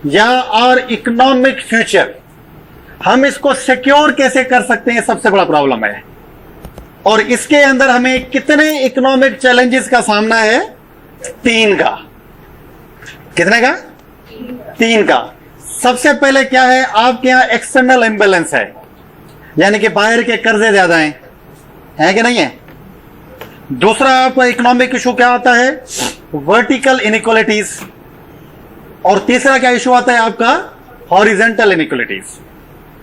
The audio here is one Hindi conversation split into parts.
या और इकोनॉमिक फ्यूचर, हम इसको सिक्योर कैसे कर सकते हैं, सबसे बड़ा प्रॉब्लम है। और इसके अंदर हमें कितने इकोनॉमिक चैलेंजेस का सामना है? 3 का। कितने का? 3 का। सबसे पहले क्या है, आपके यहां एक्सटर्नल इम्बैलेंस है, यानी कि बाहर के कर्जे ज्यादा हैं कि नहीं है। दूसरा आपका इकोनॉमिक इशू क्या आता है? Vertical inequalities. और तीसरा क्या इशू आता है आपका? Horizontal inequalities.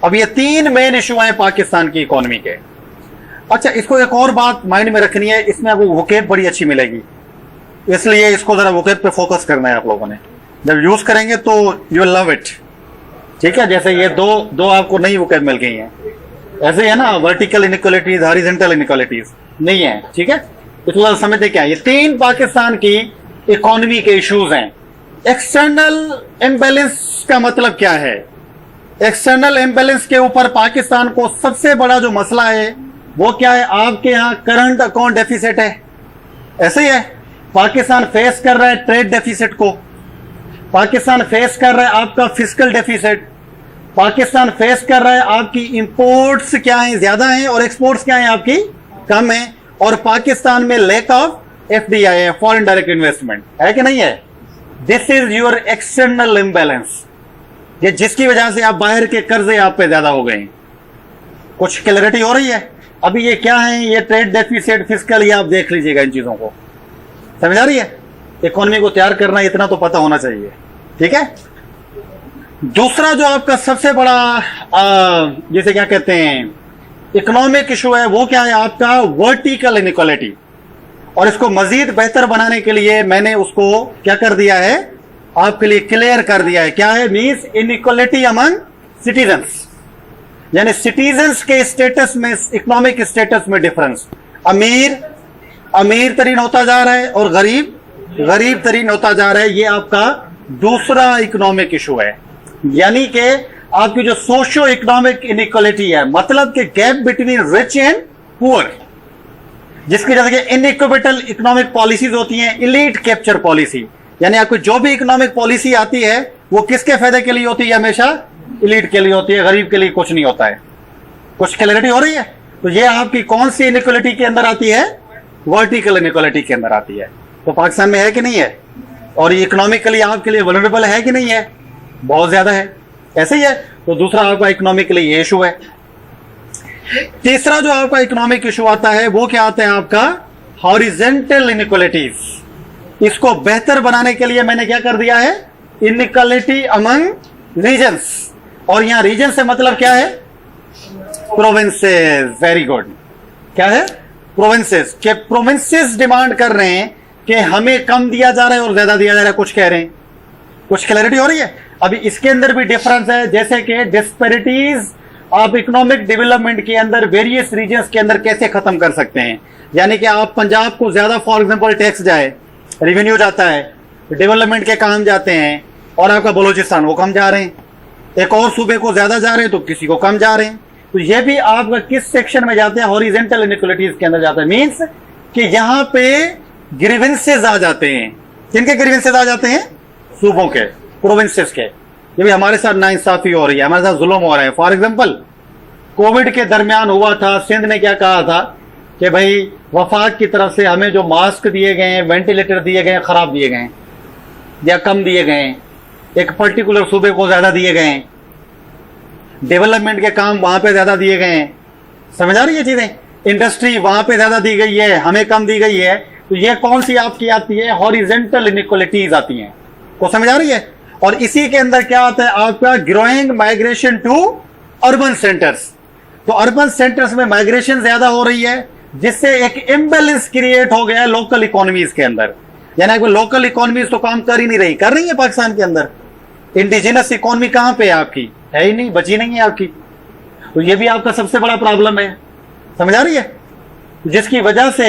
अब ये 3 मेन इशू हैं पाकिस्तान की इकोनॉमी के। अच्छा, इसको एक और बात माइंड में रखनी है, इसमें आपको वोकेब बड़ी अच्छी मिलेगी, इसलिए इसको जरा वोकेब पे फोकस करना है आप लोगों ने। जब यूज करेंगे तो यू विल लव इट, ठीक है। जैसे ये दो आपको नई वोकेब मिल गई हैं, ऐसे है ना, वर्टिकल इनइक्वालिटीज, हॉरिजॉन्टल इनइक्वालिटीज नहीं है, ठीक है। इसको समझते क्या है, ये 3 पाकिस्तान की इकोनॉमी के इश्यूज हैं। एक्सटर्नल इम्बैलेंस का मतलब क्या है? एक्सटर्नल इम्बैलेंस के ऊपर पाकिस्तान को सबसे बड़ा जो मसला है वो क्या है? आपके यहां करंट अकाउंट डेफिसिट है, ऐसे ही है। पाकिस्तान फेस कर रहा है ट्रेड डेफिसिट को, पाकिस्तान फेस कर रहा है आपका फिस्कल डेफिसिट, पाकिस्तान फेस कर रहा है आपकी इंपोर्ट्स क्या है, ज्यादा हैं, और एक्सपोर्ट्स क्या है आपकी कम है। और पाकिस्तान में लैक ऑफ एफडीआई है, फॉरेन डायरेक्ट इन्वेस्टमेंट है कि नहीं है। This is your external imbalance, ये जिसकी वजह से आप बाहर के कर्जे आप पे ज्यादा हो गए। कुछ क्लैरिटी हो रही है? अभी ये क्या है, ये ट्रेड डेफिसिट, फिस्कल, ये आप देख लीजिएगा, इन चीजों को समझ आ रही है। इकोनॉमी को तैयार करना इतना तो पता होना चाहिए, ठीक है। दूसरा जो आपका सबसे बड़ा जैसे क्या कहते हैं इकोनॉमिक इशू है, वो क्या है आपका? Vertical inequality. और इसको मजीद बेहतर बनाने के लिए मैंने उसको क्या कर दिया है, आपके लिए क्लियर कर दिया है। क्या है? मींस इनइक्वालिटी अमंग सिटीजन्स, यानी सिटीजन्स के स्टेटस में, इकोनॉमिक स्टेटस में डिफरेंस। अमीर तरीन होता जा रहा है और गरीब तरीन होता जा रहा है। ये आपका दूसरा इकोनॉमिक इशू है, यानी कि आपकी जो सोशियो इकोनॉमिक इनइक्वालिटी है, मतलब कि gap between rich and poor, जिसकी वजह से इनइक्विटेबल इकोनॉमिक पॉलिसीज होती हैं, इलीट कैप्चर पॉलिसी, यानी आपको जो भी इकोनॉमिक पॉलिसी आती है वो किसके फायदे के लिए होती है? हमेशा इलीट के लिए होती है, गरीब के लिए कुछ नहीं होता है। कुछ क्लैरिटी हो रही है? तो ये आपकी कौन सी इनइक्वालिटी के अंदर आती है? वर्टिकल इनइक्वालिटी के अंदर आती है। तो पाकिस्तान में है कि नहीं है? और ये इकोनॉमिकली आपके लिए वल्नरेबल है कि नहीं है? बहुत ज्यादा है, ऐसे ही है। तो दूसरा आपका इकोनॉमिकली ये इशू है। तीसरा जो आपका इकोनॉमिक इशू आता है वो क्या आता है आपका? Horizontal inequalities. इसको बेहतर बनाने के लिए मैंने क्या कर दिया है? Inequality among regions. और यहां रीजन से मतलब क्या है? प्रोविंसेस। Very good. क्या है? प्रोविंसेस। के प्रोविंसेस डिमांड कर रहे हैं कि हमें कम दिया जा रहा है और ज्यादा दिया जा रहा है, कुछ कह रहे हैं। कुछ क्लैरिटी हो रही है? अभी इसके अंदर भी डिफरेंस है, जैसे कि डिस्पैरिटीज आप इकोनॉमिक डेवलपमेंट के अंदर वेरियस रीजन्स के अंदर कैसे खत्म कर सकते हैं। यानी कि आप पंजाब को ज्यादा फॉर एग्जांपल टैक्स जाए, रेवेन्यू जाता है, डेवलपमेंट के काम जाते हैं, और आपका बलूचिस्तान वो कम जा रहे हैं, एक और सूबे को ज्यादा जा रहे हैं तो किसी को कम जा रहे हैं। तो ये भी आपका किस सेक्शन में जाते हैं? हॉरिजेंटल इनइक्वालिटीज के अंदर जाता है। मींस कि यहां पे ग्रीवेंसेस आ जाते हैं। किनके ग्रीवेंसेस आ जाते हैं? सूबों के, प्रोविंसेस के। ये भी हमारे साथ नाइंसाफी हो रही है, हमारे साथ जुल्म हो रहा है। फॉर एग्जांपल कोविड के दरमियान हुआ था, सिंध ने क्या कहा था कि भाई वफाक की तरफ से हमें जो मास्क दिए गए हैं, वेंटिलेटर दिए गए हैं, खराब दिए गए हैं या कम दिए गए हैं, एक पर्टिकुलर सूबे को ज्यादा दिए गए हैं, डेवलपमेंट के काम वहां पे ज्यादा दिए गए हैं। समझ आ रही है चीजें? इंडस्ट्री वहां पे ज्यादा दी गई है, हमें कम दी गई है। तो ये कौन सी आपकी आती है? हॉरिजेंटल इनइक्वालिटीज आती हैं। को समझ आ रही है? और इसी के अंदर क्या आता है आपका? Growing migration to urban centres. तो अर्बन सेंटर्स में माइग्रेशन ज्यादा हो रही है, जिससे एक इम्बैलेंस क्रिएट हो गया है लोकल इकोनॉमीज के अंदर। यानी कि लोकल इकोनॉमीज तो काम कर ही नहीं रही, कर रही है पाकिस्तान के अंदर। इंडिजिनस इकोनॉमी कहां पे है आपकी? है ही नहीं, बची नहीं है आपकी। तो ये भी आपका सबसे बड़ा प्रॉब्लम है। समझ आ रही है? जिसकी वजह से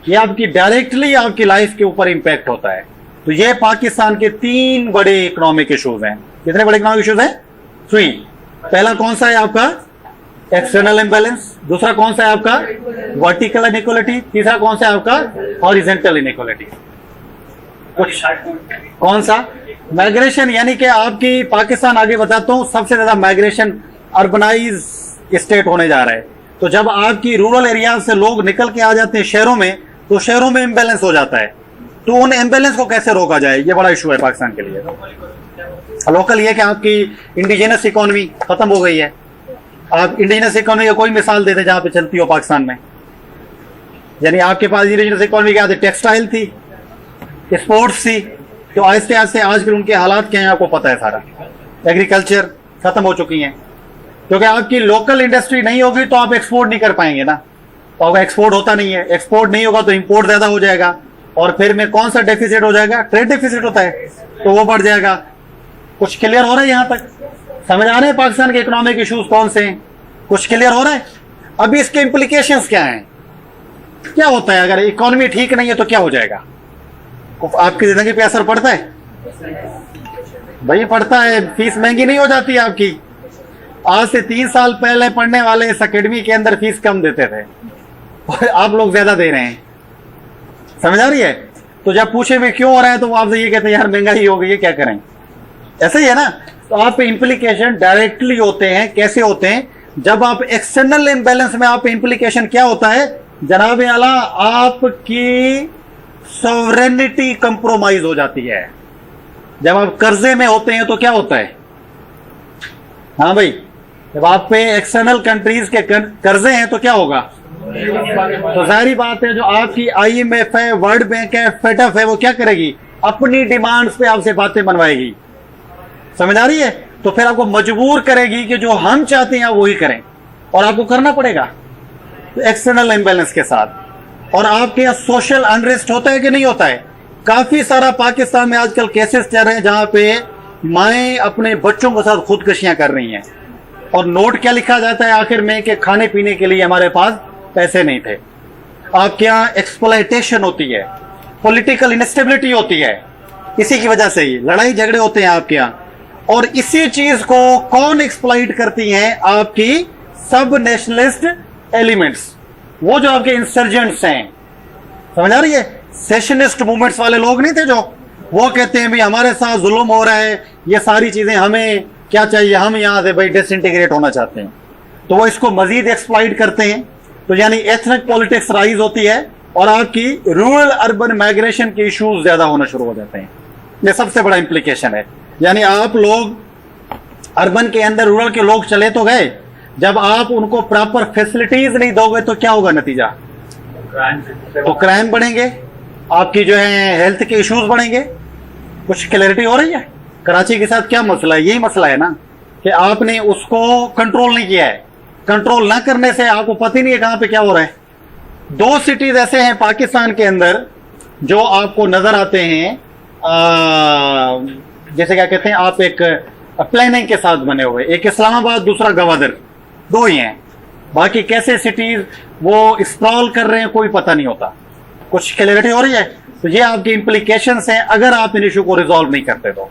ये आपकी डायरेक्टली आपकी लाइफ के ऊपर इंपैक्ट होता है। तो ये पाकिस्तान के 3 बड़े इकोनॉमिक इश्यूज हैं। कितने बड़े इकोनॉमिक इश्यूज हैं? 3। पहला कौन सा है आपका? External imbalance. दूसरा कौन सा है आपका? Vertical inequality. तीसरा कौन सा है आपका? Horizontal inequality. कौन सा? माइग्रेशन यानी कि आपकी पाकिस्तान, आगे बताता हूं, सबसे ज्यादा माइग्रेशन अर्बनाइज स्टेट होने जा रहा है। तो जब आपकी रूरल एरिया से लोग निकल के आ जाते हैं शहरों में, तो शहरों में इम्बैलेंस हो जाता है। तो उन इम्बैलेंस को कैसे रोका जाए, ये बड़ा इशू है पाकिस्तान के लिए। लोकल ये कि आपकी इंडिजिनस इकोनॉमी खत्म हो गई है। आप इंडिजिनस इकोनॉमी का कोई मिसाल देते जहां पे चलती हो पाकिस्तान में। यानी आपके पास इंडिजिनस इकोनॉमी क्या थी? टेक्सटाइल थी, स्पोर्ट्स थी। तो आहिस्ते आहिस्ते आजकल उनके हालात क्या हैं आपको पता है सारा। एग्रीकल्चर खत्म हो चुकी हैं, क्योंकि आपकी लोकल इंडस्ट्री नहीं होगी तो आप एक्सपोर्ट नहीं कर पाएंगे ना। तो आपका एक्सपोर्ट होता नहीं है, एक्सपोर्ट नहीं होगा तो इंपोर्ट ज्यादा हो जाएगा, और फिर में कौन सा डेफिसिट हो जाएगा? ट्रेड डेफिसिट होता है, तो वो बढ़ जाएगा। कुछ क्लियर हो रहा है? यहां तक समझ आ रहे हैं पाकिस्तान के इकोनॉमिक इश्यूज कौन से हैं? कुछ क्लियर हो रहा है? अभी इसके इंप्लीकेशंस क्या हैं? क्या होता है अगर इकोनॉमी ठीक नहीं है तो क्या हो जाएगा? आपकी जिंदगी पे असर पड़ता है? भाई पड़ता है। फीस महंगी नहीं हो जाती आपकी। आज से 3 साल पहले पढ़ने वाले इस अकेडमी के अंदर फीस कम देते थे और आप लोग ज्यादा दे रहे हैं। समझ आ रही है? तो जब पूछे भी क्यों हो रहा है तो वो आपसे ये कहते हैं यार महंगाई हो गई है, क्या करें। ऐसे ही है ना। तो आप इंप्लीकेशन डायरेक्टली होते हैं। कैसे होते हैं? जब आप एक्सटर्नल इम्बैलेंस में, आप इंप्लीकेशन क्या होता है जनाब आला, आपकी सॉवरेनिटी कंप्रोमाइज हो जाती है। जब आप कर्जे में होते हैं तो क्या होता है? हाँ भाई, जब आप पे एक्सटर्नल कंट्रीज के कर्जे हैं तो क्या होगा? तो जाहिर बात है जो आपकी IMF है, वर्ल्ड बैंक है, फेटफ है, वो क्या करेगी? अपनी डिमांड्स पे आपसे बातें बनवाएगी। समझ आ रही है? तो फिर आपको मजबूर करेगी कि जो हम चाहते हैं वही करें, और आपको करना पड़ेगा तो एक्सटर्नल इम्बैलेंस के साथ। और आपके यहाँ सोशल अनरेस्ट होता है कि नहीं होता है? काफी सारा पाकिस्तान में आजकल केसेस चल रहे हैं जहां पे माएं अपने बच्चों के साथ खुदकुशियां कर रही हैं, और नोट क्या लिखा जाता है आखिर में कि खाने पीने के लिए हमारे पास पैसे नहीं थे। आपके यहाँ एक्सप्लॉयटेशन होती है, पॉलिटिकल इंस्टेबिलिटी होती है, इसी की वजह से ही लड़ाई झगड़े होते हैं आपके यहाँ। और इसी चीज को कौन एक्सप्लॉइट करती हैं? आपकी सब नेशनलिस्ट एलिमेंट्स, वो जो आपके इंसर्जेंट्स हैं। समझ आ रही है? सेशनिस्ट मूवमेंट्स वाले लोग नहीं थे जो वो कहते हैं भी हमारे साथ जुल्म हो रहा है, ये सारी चीजें हमें क्या चाहिए, हम यहां से भाई डिसइंटीग्रेट होना चाहते हैं। तो वो इसको मजीद एक्सप्लॉइट करते हैं। तो यानी एथनिक पॉलिटिक्स राइज होती है और आपकी रूरल अर्बन माइग्रेशन के इश्यूज ज्यादा होना शुरू हो जाते हैं। ये सबसे बड़ा इंप्लीकेशन है। यानी आप लोग अर्बन के अंदर रूरल के लोग चले तो गए, जब आप उनको प्रॉपर फैसिलिटीज नहीं दोगे तो क्या होगा नतीजा? तो क्राइम बढ़ेंगे, आपकी जो है हेल्थ के इश्यूज बढ़ेंगे। कुछ क्लैरिटी हो रही है? कराची के साथ क्या मसला है? यही मसला है ना कि आपने उसको कंट्रोल नहीं किया है। कंट्रोल ना करने से आपको पता ही नहीं है कहां पे क्या हो रहा है। 2 सिटीज ऐसे हैं पाकिस्तान के अंदर जो आपको नजर आते हैं, जैसे क्या कहते हैं, आप एक प्लानिंग के साथ बने हुए। एक इस्लामाबाद, दूसरा गवादर, 2 ही हैं। बाकी कैसे सिटीज वो स्प्रॉल कर रहे हैं कोई पता नहीं होता। कुछ क्लैरिटी हो रही है? तो ये आपकी इंप्लीकेशंस हैं अगर आप इन इशू को रिजॉल्व नहीं करते तो।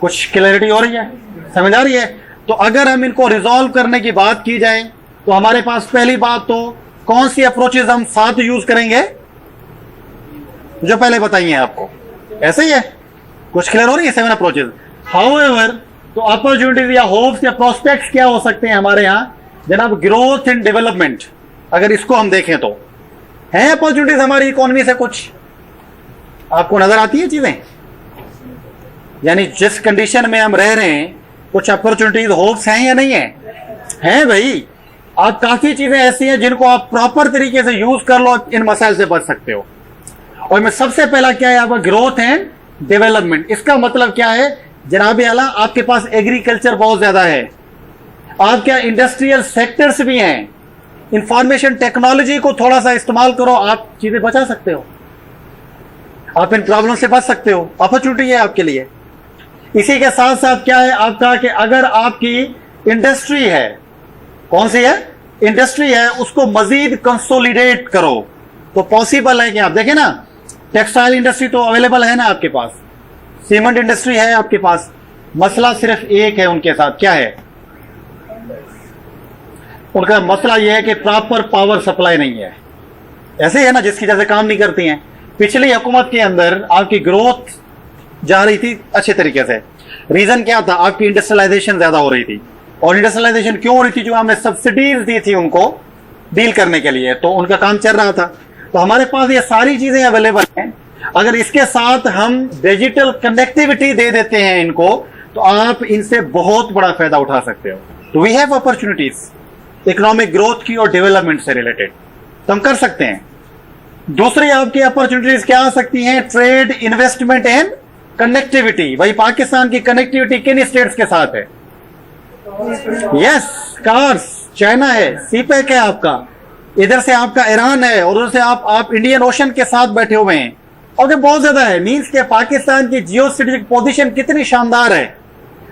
कुछ क्लैरिटी हो रही है? समझ आ रही है? तो अगर हम इनको रिजॉल्व करने की बात की जाए तो हमारे पास पहली बात तो कौन सी अप्रोचेज हम साथ यूज करेंगे जो पहले बताइए आपको। ऐसे ही है? कुछ क्लियर हो रही है? 7 अप्रोचेज। हाउएवर, तो अपॉर्चुनिटीज या होप्स या प्रोस्पेक्ट्स क्या हो सकते हैं हमारे यहाँ जनाब? ग्रोथ एंड डेवलपमेंट, अगर इसको हम देखें तो हैं अपॉर्चुनिटीज हमारी इकोनॉमी से? कुछ आपको नजर आती है चीजें? यानी जिस कंडीशन में हम रह रहे हैं कुछ अपॉर्चुनिटीज होप्स हैं या नहीं है? हैं भाई। आप काफी चीजें ऐसी हैं जिनको आप प्रॉपर तरीके से यूज कर लो, इन मसाइल से बच सकते हो। और मैं सबसे पहला क्या है आपका? Growth and development. इसका मतलब क्या है जनाब आला? आपके पास एग्रीकल्चर बहुत ज्यादा है, आपके इंडस्ट्रियल सेक्टर्स भी हैं, इंफॉर्मेशन टेक्नोलॉजी को थोड़ा सा इस्तेमाल करो, आप चीजें बचा सकते हो, आप इन प्रॉब्लम से बच सकते हो। अपॉर्चुनिटी है आपके लिए। इसी के साथ साथ क्या है आपका कि अगर आपकी इंडस्ट्री है, कौन सी है? इंडस्ट्री है, उसको मजीद कंसोलिडेट करो तो पॉसिबल है कि आप देखें ना, टेक्सटाइल इंडस्ट्री तो अवेलेबल है ना आपके पास, सीमेंट इंडस्ट्री है आपके पास। मसला सिर्फ एक है उनके साथ, क्या है उनका मसला? यह है कि प्रॉपर पावर सप्लाई नहीं है। ऐसे है ना, जिसकी वजह से काम नहीं करती हैं। पिछली हुकूमत के अंदर आपकी ग्रोथ जा रही थी अच्छे तरीके से। रीजन क्या था? आपकी इंडस्ट्रियलाइजेशन ज्यादा हो रही थी, और इंडस्ट्रियलाइजेशन क्यों हो रही थी? जो हमने सब्सिडीज दी थी उनको डील करने के लिए, तो उनका काम चल रहा था। तो हमारे पास ये सारी चीजें अवेलेबल हैं। अगर इसके साथ हम डिजिटल कनेक्टिविटी दे देते हैं इनको, तो आप इनसे बहुत बड़ा फायदा उठा सकते हो। तो we have opportunities economic growth की और डेवलपमेंट से रिलेटेड, तो हम कर सकते हैं। दूसरी आपकी अपॉर्चुनिटीज क्या आ सकती हैं? Trade, investment and connectivity. भाई पाकिस्तान की कनेक्टिविटी किन स्टेट्स के साथ है? यस, कार्स, चाइना है, सीपेक है आपका, इधर से आपका ईरान है, और उधर से आप इंडियन ओशन के साथ बैठे हुए हैं, और बहुत ज्यादा है। मींस के पाकिस्तान की जियो स्ट्रेटेजिक पोजीशन कितनी शानदार है।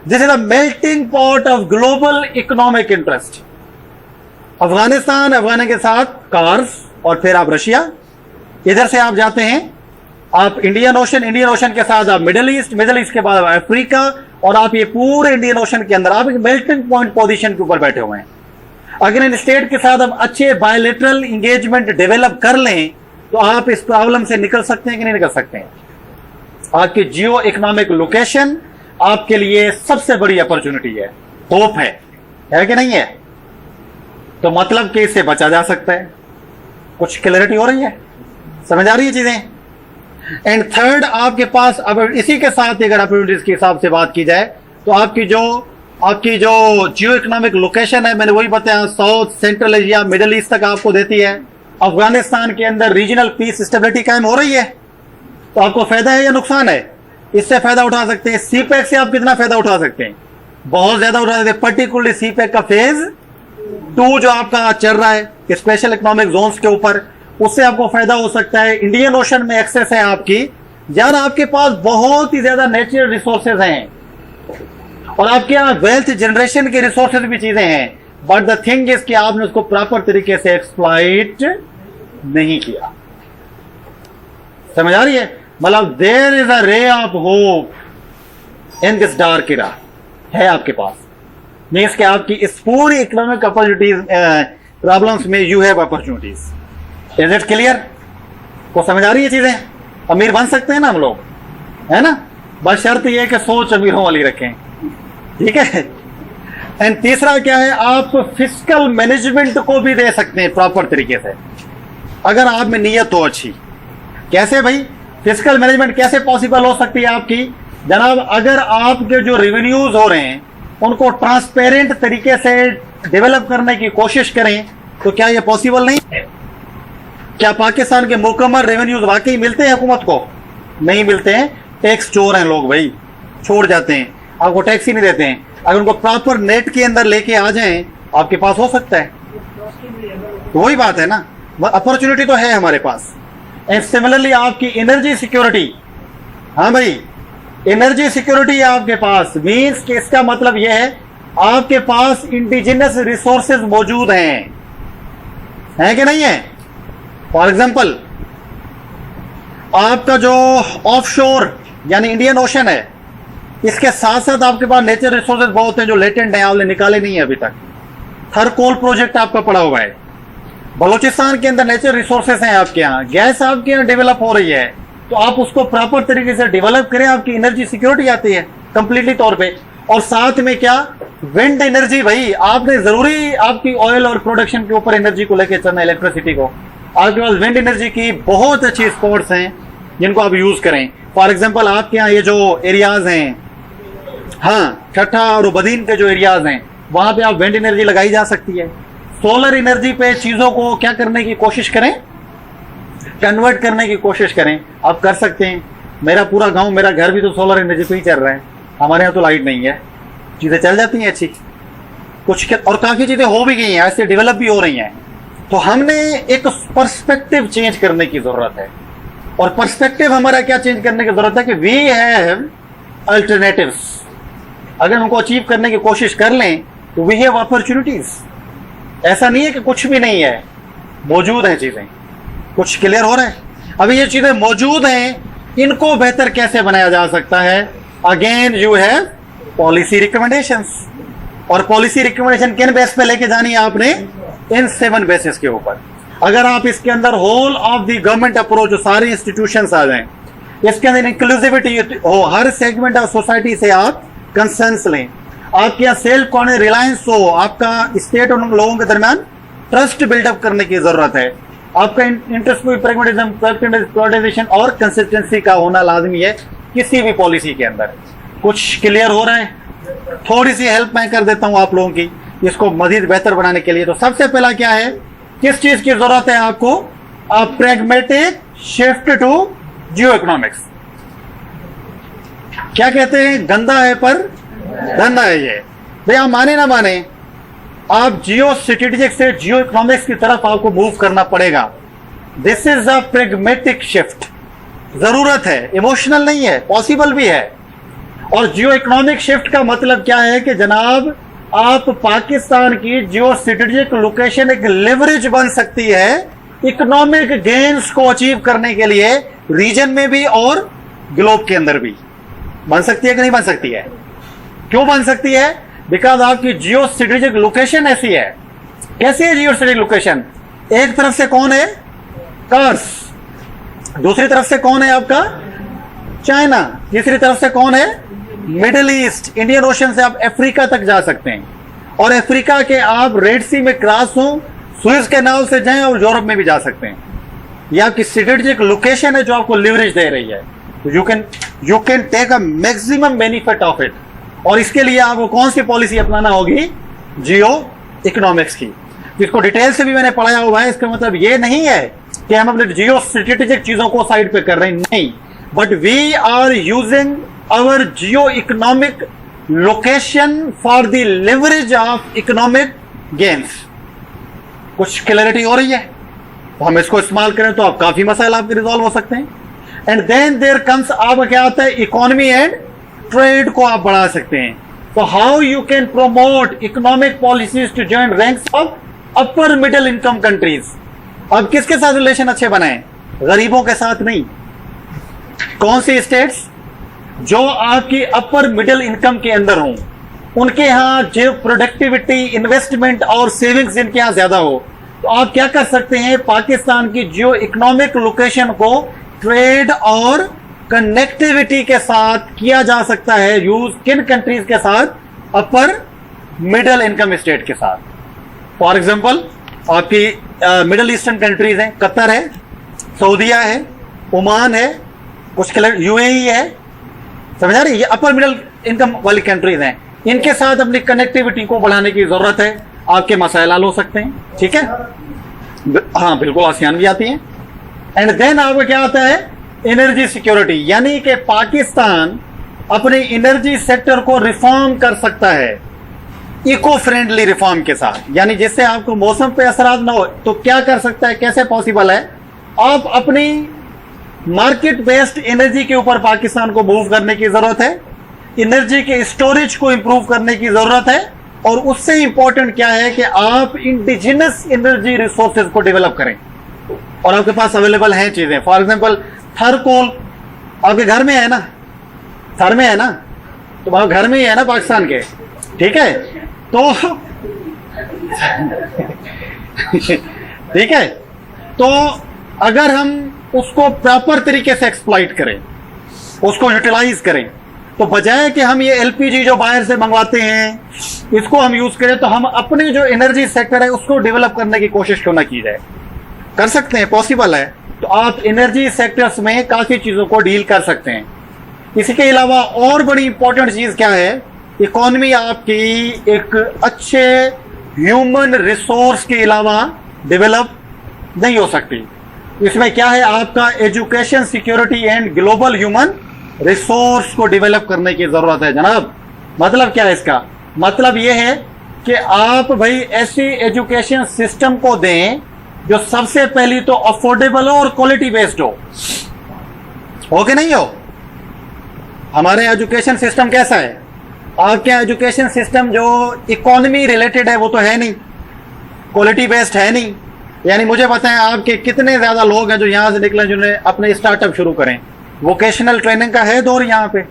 This is the melting pot of global economic interest. Afghanistan के साथ कार्स, और फिर आप रशिया, इधर से आप जाते हैं आप इंडियन ओशन के साथ आप मिडिल ईस्ट के बाद अफ्रीका, और आप ये पूरे इंडियन ओशन के अंदर आप एक मेल्टिंग पॉइंट पोजीशन के ऊपर बैठे हुए हैं। अगर इन स्टेट के साथ आप अच्छे बायलेटरल इंगेजमेंट डेवलप कर लें, तो आप इस प्रॉब्लम से निकल सकते हैं कि नहीं निकल सकते हैं? आपकी जियो इकोनॉमिक लोकेशन आपके लिए सबसे बड़ी अपॉर्चुनिटी है, होप है कि नहीं है? तो मतलब कि इससे बचा जा सकता है। कुछ क्लैरिटी हो रही है? समझ आ रही है चीजें? एंड थर्ड, आपके पास अब इसी के साथ अगर अपॉर्चुनिटीज के हिसाब से बात की जाए, तो आपकी जो जियो इकोनॉमिक लोकेशन है, मैंने वही बताया, south, central Asia, middle east तक आपको देती है। अफगानिस्तान के अंदर रीजनल पीस स्टेबिलिटी कायम हो रही है, तो आपको फायदा है या नुकसान है? इससे फायदा उठा सकते हैं। सीपैक से आप कितना फायदा उठा सकते हैं? बहुत ज्यादा उठा सकते हैं। पर्टिकुलरली सीपैक का फेज 2 जो आपका चल रहा है स्पेशल इकोनॉमिक जोन्स के ऊपर, उससे आपको फायदा हो सकता है। इंडियन ओशन में एक्सेस है आपकी, यार आपके पास बहुत ही ज्यादा नेचुरल रिसोर्सेज हैं, और आपके यहाँ वेल्थ जनरेशन के रिसोर्सेज भी चीजें हैं, बट द थिंग इज कि आपने उसको प्रॉपर तरीके से एक्सप्लॉइट नहीं किया। समझ आ रही है? मतलब there is a ray of hope in this dark era है आपके पास। मीन्स कि आपकी इस पूरी इकोनॉमिक अपॉर्चुनिटीज प्रॉब्लम्स में you have opportunities. Is it clear? को समझ आ रही है चीजें? अमीर बन सकते हैं ना हम लोग, है ना? बस शर्त यह है कि सोच अमीरों वाली रखें, ठीक है? एंड तीसरा क्या है, आप फिस्कल मैनेजमेंट को भी दे सकते हैं प्रॉपर तरीके से, अगर आप में नीयत हो अच्छी। कैसे भाई? फिस्कल मैनेजमेंट कैसे पॉसिबल हो सकती है आपकी? जनाब, अगर आपके जो रेवेन्यूज हो रहे हैं उनको ट्रांसपेरेंट तरीके से डेवलप करने की कोशिश करें, तो क्या ये पॉसिबल नहीं है? क्या पाकिस्तान के मुकम्मल रेवेन्यूज वाकई मिलते हैं हुकूमत को? नहीं मिलते हैं। टैक्स चोर हैं लोग भाई, छोड़ जाते हैं, आपको टैक्स ही नहीं देते हैं। अगर उनको प्रॉपर नेट के अंदर लेके आ जाएं, आपके पास हो सकता है। तो वही बात है ना, अपॉर्चुनिटी तो है हमारे पास। एंड सिमिलरली आपकी एनर्जी सिक्योरिटी, हाँ भाई एनर्जी सिक्योरिटी है आपके पास। मीन्स कि इसका मतलब यह है आपके पास इंडिजिनस रिसोर्सेज मौजूद हैं कि नहीं है? फॉर एग्जाम्पल आपका जो ऑफशोर यानी इंडियन ओशन है, इसके साथ साथ आपके पास नेचुरल रिसोर्सेज बहुत हैं जो लेटेंट हैं, आपने निकाले नहीं है अभी तक। थर कोल प्रोजेक्ट आपका पड़ा हुआ है। बलूचिस्तान के अंदर नेचुरल रिसोर्सेज हैं आपके यहाँ, गैस आपके यहाँ डेवलप हो रही है, तो आप उसको प्रॉपर तरीके से डेवलप करें, आपकी एनर्जी सिक्योरिटी आती है कंप्लीटली तौर पे। और साथ में क्या, विंड एनर्जी। भाई आपने जरूरी आपकी ऑयल और प्रोडक्शन के ऊपर एनर्जी को लेकर चलना, इलेक्ट्रिसिटी को। आपके पास विंड एनर्जी की बहुत अच्छी स्पॉट्स हैं जिनको आप यूज करें। फॉर एग्जाम्पल आपके यहाँ ये जो एरियाज हैं, हाँ ठट्ठा और बदीन के जो एरियाज हैं, वहां पे आप विंड एनर्जी लगाई जा सकती है। सोलर एनर्जी पे चीजों को क्या करने की कोशिश करें, कन्वर्ट करने की कोशिश करें, आप कर सकते हैं। मेरा पूरा गांव, मेरा घर भी तो सोलर एनर्जी पे ही चल रहा है। हमारे यहाँ तो लाइट नहीं है, चीजें चल जाती हैं अच्छी कुछ, और काफी चीजें हो भी गई हैं, ऐसे डेवलप भी हो रही हैं। तो हमने एक पर्सपेक्टिव चेंज करने की जरूरत है। और पर्सपेक्टिव हमारा क्या चेंज करने की जरूरत है कि वी हैव अल्टरनेटिव्स। अगर उनको अचीव करने की कोशिश कर लें तो वी हैव अपॉर्चुनिटीज। ऐसा नहीं है कि कुछ भी नहीं है, मौजूद है चीजें। कुछ क्लियर हो रहा है? अभी ये चीजें मौजूद हैं, इनको बेहतर कैसे बनाया जा सकता है? Again you have policy recommendations. और पॉलिसी रिकमेंडेशन किन बेस पे लेके जानी है आपने? इन 7 बेसिस के ऊपर। अगर आप इसके अंदर whole of the government approach, सारे इंस्टीट्यूशंस आ जाएं, इसके अंदर इंक्लूसिविटी हो, हर सेगमेंट ऑफ सोसाइटी से आप कंसर्न्स लें, आपके यहाँ सेल्फ कॉन्फिडेंस रिलायंस हो, आपका स्टेट और उन लोगों के दरमियान ट्रस्ट बिल्डअप करने की जरूरत है, आपका इंटरेस्ट प्रेगमेटिज्म, प्रायोरिटाइजेशन और कंसिस्टेंसी का होना लाजमी है किसी भी पॉलिसी के अंदर। कुछ क्लियर हो रहा है? थोड़ी सी हेल्प मैं कर देता हूं आप लोगों की इसको मजीद बेहतर बनाने के लिए। तो सबसे पहला क्या है, किस चीज की जरूरत है आपको? A pragmatic shift to geoeconomics. क्या कहते हैं, गंदा है पर धंधा है ये। भैया माने ना माने, आप जियो स्ट्रेटेजिक से जियो इकोनॉमिक्स की तरफ आपको मूव करना पड़ेगा। This is a pragmatic shift, जरूरत है, इमोशनल नहीं है, पॉसिबल भी है। और जियो इकोनॉमिक शिफ्ट का मतलब क्या है कि जनाब आप पाकिस्तान की जियो स्ट्रेटेजिक लोकेशन एक लेवरेज बन सकती है इकोनॉमिक गेन्स को अचीव करने के लिए, रीजन में भी और ग्लोब के अंदर भी। बन सकती है कि नहीं बन सकती है? क्यों बन सकती है? बिकॉज आपकी जियो स्ट्रेटेजिक लोकेशन ऐसी है। कैसी है जियो स्ट्रेटेजिक लोकेशन? एक तरफ से कौन है? कार्स, दूसरी तरफ से कौन है आपका? चाइना, तीसरी तरफ से कौन है? Middle east. इंडियन ओशन से आप अफ्रीका तक जा सकते हैं, और अफ्रीका के आप रेड सी में क्रॉस हो, सुएज कैनाल से जाएं और यूरोप में भी जा सकते हैं। यह आपकी स्ट्रेटेजिक लोकेशन है जो आपको लिवरेज दे रही है। You can take a maximum benefit of it. और इसके लिए आपको कौन सी पॉलिसी अपनाना होगी? जियो इकोनॉमिक्स की। इसको डिटेल से भी मैंने पढ़ाया हुआ है। इसका मतलब ये नहीं है कि हम अपने जियो स्ट्रेटेजिक चीजों को साइड पे कर रहे हैं, नहीं, but we are using our geo economic location for the leverage of economic gains. कुछ क्लैरिटी हो रही है? तो हम इसको इस्तेमाल करें तो आप काफी मसाइल आपके रिजॉल्व हो सकते हैं। एंड देन देयर कम्स, आपका क्या आता है? इकोनॉमी एंड ट्रेड को आप बढ़ा सकते हैं। तो how you can promote economic policies to join ranks of upper middle income countries. अब किसके साथ रिलेशन अच्छे बनाएं? गरीबों के साथ नहीं। कौन सी स्टेट्स? जो आपकी अपर मिडिल इनकम के अंदर हों, उनके यहां जो प्रोडक्टिविटी, इन्वेस्टमेंट और सेविंग्स जिनके यहां ज्यादा हो। तो आप क्या कर सकते हैं? पाकिस्तान की जियो इकोनॉमिक लोकेशन को ट्रेड और कनेक्टिविटी के साथ किया जा सकता है यूज। किन कंट्रीज के साथ? अपर मिडिल इनकम स्टेट के साथ। फॉर एग्जांपल आपकी मिडिल ईस्टर्न कंट्रीज हैं, कतर है, सऊदीया है, ओमान है, कुछ यूएई है, समझा रही? ये अपर मिडिल इनकम वाली कंट्रीज हैं। इनके साथ अपनी कनेक्टिविटी को बढ़ाने की जरूरत है। आपके मसाइल हल हो सकते हैं, ठीक है? हाँ बिल्कुल, आसियान भी आती हैं। एंड देन आपको क्या आता है? एनर्जी सिक्योरिटी, यानी कि पाकिस्तान अपने एनर्जी सेक्टर को रिफॉर्म कर सकता है इको फ्रेंडली रिफॉर्म के साथ, यानी जिससे आपको मौसम पे असरात ना हो। तो क्या कर सकता है? कैसे पॉसिबल है? आप अपनी मार्केट बेस्ड एनर्जी के ऊपर पाकिस्तान को मूव करने की जरूरत है, एनर्जी के स्टोरेज को इंप्रूव करने की जरूरत है, और उससे इंपॉर्टेंट क्या है कि आप इंडिजिनस एनर्जी रिसोर्सेज को डेवलप करें। और आपके पास अवेलेबल हैं चीजें। फॉर एग्जांपल थर्कोल आपके घर में है ना, थर में है ना, तो वहां घर में ही है ना पाकिस्तान के, ठीक है? तो ठीक है, तो अगर हम उसको प्रॉपर तरीके से एक्सप्लॉइट करें, उसको यूटिलाइज करें, तो बजाय कि हम ये एलपीजी जो बाहर से मंगवाते हैं इसको हम यूज करें, तो हम अपने जो एनर्जी सेक्टर है उसको डेवलप करने की कोशिश क्यों ना की जाए? कर सकते हैं, पॉसिबल है। तो आप एनर्जी सेक्टर्स में काफी चीजों को डील कर सकते हैं। इसी के अलावा और बड़ी इंपॉर्टेंट चीज क्या है? इकोनॉमी आपकी एक अच्छे ह्यूमन रिसोर्स के अलावा डेवलप नहीं हो सकती। इसमें क्या है? आपका education, security and global human resource को डेवलप करने की जरूरत है जनाब। मतलब क्या है इसका? मतलब यह है कि आप भाई ऐसी एजुकेशन सिस्टम को दें जो सबसे पहली तो अफोर्डेबल हो और क्वालिटी बेस्ड हो कि नहीं हो? हमारे एजुकेशन सिस्टम कैसा है? आपके एजुकेशन सिस्टम जो इकोनॉमी रिलेटेड है वो तो है नहीं, क्वालिटी बेस्ड है नहीं। यानी मुझे बताएं आपके कितने ज्यादा लोग हैं जो यहां से निकले जिन्हें अपने स्टार्टअप शुरू करें? वोकेशनल ट्रेनिंग का है दौर, यहाँ पे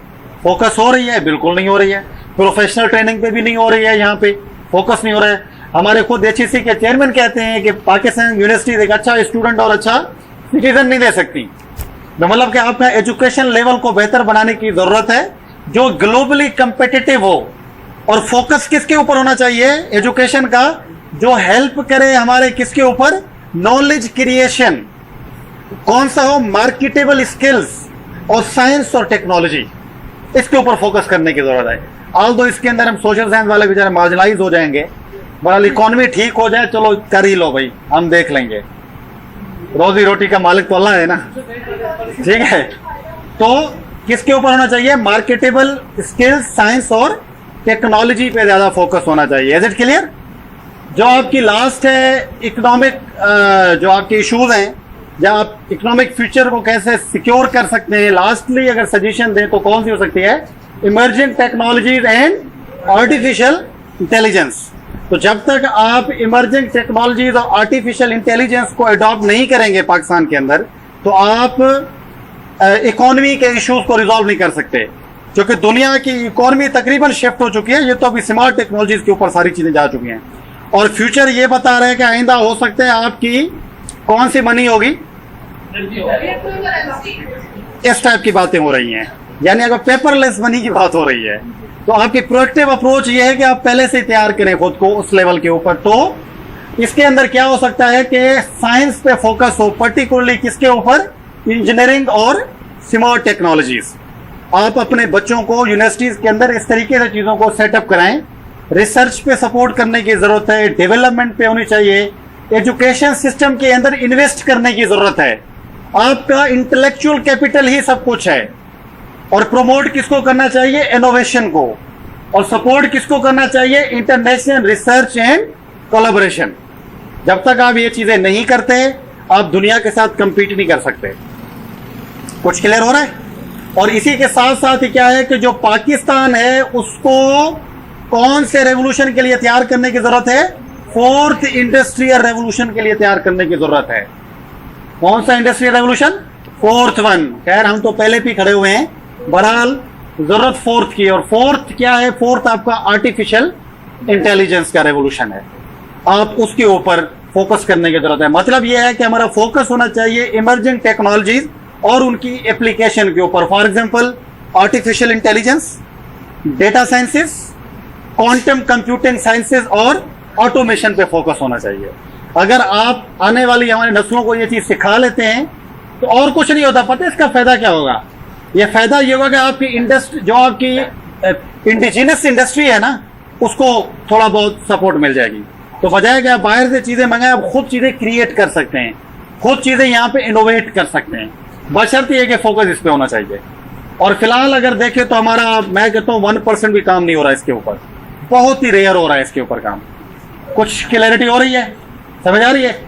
फोकस हो रही है? बिल्कुल नहीं हो रही है। प्रोफेशनल ट्रेनिंग पे भी नहीं हो रही है, यहाँ पे फोकस नहीं हो रहा है। हमारे खुद एचईसी के चेयरमैन कहते हैं कि पाकिस्तान यूनिवर्सिटी एक अच्छा स्टूडेंट और अच्छा सिटीजन नहीं दे सकती। तो मतलब कि आपका एजुकेशन लेवल को बेहतर बनाने की जरूरत है, जो ग्लोबली कंपेटिटिव हो। और फोकस किसके ऊपर होना चाहिए एजुकेशन का, जो हेल्प करे हमारे किसके ऊपर, नॉलेज क्रिएशन। कौन सा हो, मार्केटेबल स्किल्स और साइंस और टेक्नोलॉजी, इसके ऊपर फोकस करने की जरूरत है। ऑल्दो इसके अंदर हम सोशल साइंस वाले बेचारे मार्जिनलाइज हो जाएंगे, बहरहाल इकोनॉमी ठीक हो जाए, चलो कर ही लो भाई, हम देख लेंगे, रोजी रोटी का मालिक तो अल्लाह है ना, ठीक है। तो किसके ऊपर होना चाहिए, मार्केटेबल स्किल्स, साइंस और टेक्नोलॉजी पे ज्यादा फोकस होना चाहिए। Is it clear? जो आपकी लास्ट है इकोनॉमिक, जो आपके इश्यूज हैं, जब आप इकोनॉमिक फ्यूचर को कैसे सिक्योर कर सकते हैं, लास्टली अगर सजेशन दें तो कौन सी हो सकती है, emerging technologies and artificial intelligence. तो जब तक आप इमर्जिंग टेक्नोलॉजीज और आर्टिफिशियल इंटेलिजेंस को अडॉप्ट नहीं करेंगे पाकिस्तान के अंदर, तो आप इकोनॉमी के इश्यूज को रिजॉल्व नहीं कर सकते, क्योंकि दुनिया की इकोनॉमी तकरीबन शिफ्ट हो चुकी है। ये तो अभी स्मार्ट टेक्नोलॉजीज के ऊपर सारी चीजें जा चुकी हैं, और फ्यूचर ये बता रहे हैं कि आइंदा हो सकते हैं आपकी कौन सी मनी होगी, इस टाइप की बातें हो रही हैं, यानी अगर पेपरलेस मनी की बात हो रही है। तो आपकी प्रोएक्टिव अप्रोच ये है कि आप पहले से तैयार करें खुद को उस लेवल के ऊपर। तो इसके अंदर क्या हो सकता है कि साइंस पे फोकस हो, पर्टिकुलरली किसके ऊपर, इंजीनियरिंग और स्मार्ट टेक्नोलॉजीज। आप अपने बच्चों को यूनिवर्सिटीज के अंदर इस तरीके से चीजों को सेटअप कराएं। रिसर्च पे सपोर्ट करने की जरूरत है, डेवलपमेंट पे होनी चाहिए, एजुकेशन सिस्टम के अंदर इन्वेस्ट करने की जरूरत है। आपका इंटेलेक्चुअल कैपिटल ही सब कुछ है। और प्रमोट किसको करना चाहिए, इनोवेशन को, और सपोर्ट किसको करना चाहिए, इंटरनेशनल रिसर्च एंड कोलैबोरेशन। जब तक आप ये चीजें नहीं करते, आप दुनिया के साथ कंपीट नहीं कर सकते। कुछ क्लियर हो रहा है? और इसी के साथ साथ ही क्या है कि जो पाकिस्तान है उसको कौन से रेवोल्यूशन के लिए तैयार करने की जरूरत है, फोर्थ इंडस्ट्रियल रेवोल्यूशन के लिए तैयार करने की जरूरत है। कौन सा इंडस्ट्रियल रेवोल्यूशन, फोर्थ वन। खैर हम तो पहले भी खड़े हुए हैं, बहरहाल जरूरत फोर्थ की। और फोर्थ क्या है, फोर्थ आपका आर्टिफिशियल इंटेलिजेंस का रेवोल्यूशन है। आप उसके ऊपर फोकस करने की जरूरत है। मतलब यह है कि हमारा फोकस होना चाहिए इमर्जिंग टेक्नोलॉजीज और उनकी एप्लीकेशन के ऊपर। For example artificial intelligence, data sciences, quantum computing sciences और ऑटोमेशन पे फोकस होना चाहिए। अगर आप आने वाली हमारी नस्लों को ये चीज सिखा लेते हैं तो और कुछ नहीं होता। पता है इसका फायदा क्या होगा? ये फायदा ये होगा कि आपकी इंडस्ट्री, जो आपकी इंडिजिनस इंडस्ट्री है ना, उसको थोड़ा बहुत सपोर्ट मिल जाएगी। तो बजाय कि आप बाहर से चीजें मंगाएं, आप खुद चीजें क्रिएट कर सकते हैं, खुद चीजें यहाँ पे इनोवेट कर सकते हैं। बशर्ते कि फोकस इस पे होना चाहिए। और फिलहाल अगर देखें तो हमारा, मैं कहता हूँ 1% भी काम नहीं हो रहा है इसके ऊपर, बहुत ही रेयर हो रहा है इसके ऊपर काम। कुछ क्लैरिटी हो रही है, समझ आ रही है?